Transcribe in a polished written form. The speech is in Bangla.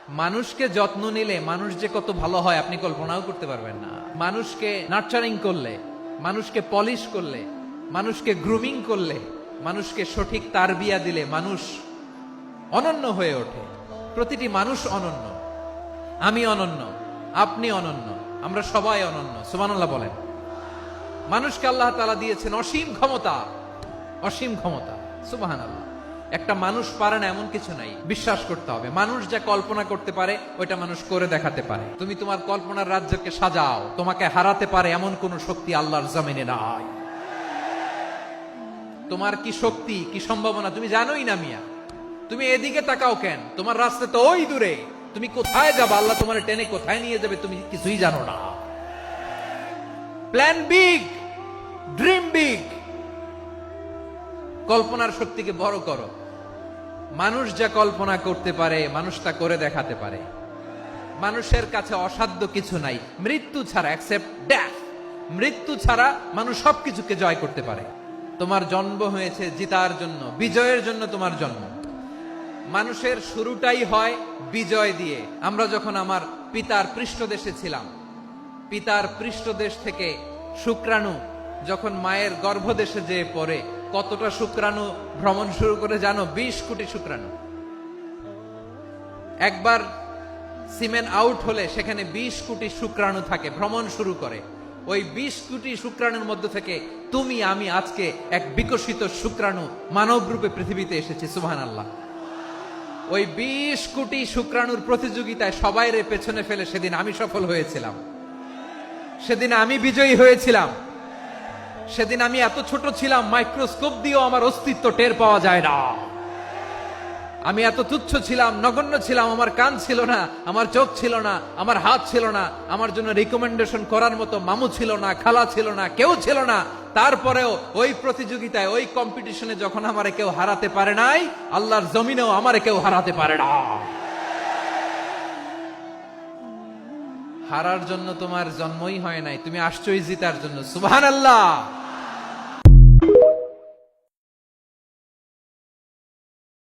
মানুষকে যত্ন নিলে মানুষ যে কত ভালো হয় আপনি কল্পনাও করতে পারবেন না। মানুষকে নার্চারিং করলে, মানুষকে পলিশ করলে, মানুষকে গ্রুমিং করলে, মানুষকে সঠিক তারবিয়া দিলে মানুষ অনন্য হয়ে ওঠে। প্রতিটি মানুষ অনন্য। আমি অনন্য, আপনি অনন্য, আমরা সবাই অনন্য। সুবহানাল্লাহ বলেন। মানুষকে আল্লাহ তাআলা দিয়েছেন অসীম ক্ষমতা, অসীম ক্ষমতা। সুবহানাল্লাহ। একটা মানুষ পারে না এমন কিছু নাই, বিশ্বাস করতে হবে। মানুষ যা কল্পনা করতে পারে ওইটা মানুষ করে দেখাতে পারে। তুমি তোমার কল্পনার রাজ্যকে সাজাও, তোমাকে হারাতে পারে এমন কোন শক্তি আল্লাহর জমিনে নাই। তোমার কি শক্তি, কি সম্ভাবনা তুমি জানোই না মিয়া। তুমি এদিকে তাকাও কেন? তোমার রাস্তা তো ওই দূরে। তুমি কোথায় যাবে, আল্লাহ তোমার টেনে কোথায় নিয়ে যাবে তুমি কিছুই জানো না। Plan big, dream big. কল্পনার শক্তিকে বড় করো। মানুষ যা কল্পনা করতে পারে মানুষ তা করে দেখাতে পারে। মানুষের কাছে অসাধ্য কিছু নাই মৃত্যু ছাড়া, এক্সেপ্ট ডেথ। মৃত্যু ছাড়া মানুষ সবকিছুকে জয় করতে পারে। তোমার জন্ম হয়েছে জিতার জন্য, বিজয়ের জন্য তোমার জন্ম। মানুষের শুরুটাই হয় বিজয় দিয়ে। আমরা যখন আমার পিতার পৃষ্ঠদেশে ছিলাম, পিতার পৃষ্ঠদেশ থেকে শুক্রাণু যখন মায়ের গর্ভদেশে যেয়ে পড়ে, কতটা শুক্রাণু ভ্রমণ শুরু করে জানো? 20 কোটি শুক্রাণু। একবার সিমেন আউট হলে সেখানে 20 কোটি শুক্রাণু থাকে, ভ্রমণ শুরু করে। ওই 20 কোটি শুক্রাণুর মধ্যে থেকে তুমি আমি আজকে এক বিকশিত শুক্রাণু মানব রূপে পৃথিবীতে এসেছি। সুবহানাল্লাহ। ওই 20 কোটি শুক্রাণুর প্রতিযোগিতায় সবাই রে পেছনে ফেলে সেদিন আমি সফল হয়েছিলাম। সেদিন আমি বিজয়ী হয়েছিলাম। সেদিন আমি এত ছোট ছিলাম, মাইক্রোস্কোপ দিয়েও আমার অস্তিত্ব টের পাওয়া যায় না। আমি এত তুচ্ছ ছিলাম, নগণ্য ছিলাম। আমার কান ছিল না, আমার চোখ ছিল না, আমার হাত ছিল না, আমার জন্য রিকমেন্ডেশন করার মতো মামু ছিল না, খালা ছিল না, কেউ ছিল না। তারপরেও ওই প্রতিযোগিতায়, ওই কম্পিটিশনে যখন আমারে কেউ হারাতে পারে নাই, আল্লাহর জমিনেও আমারে কেউ হারাতে পারে না। হারার জন্য তোমার জন্মই হয় নাই, তুমি আসছোই জিতার জন্য। সুবহানাল্লাহ।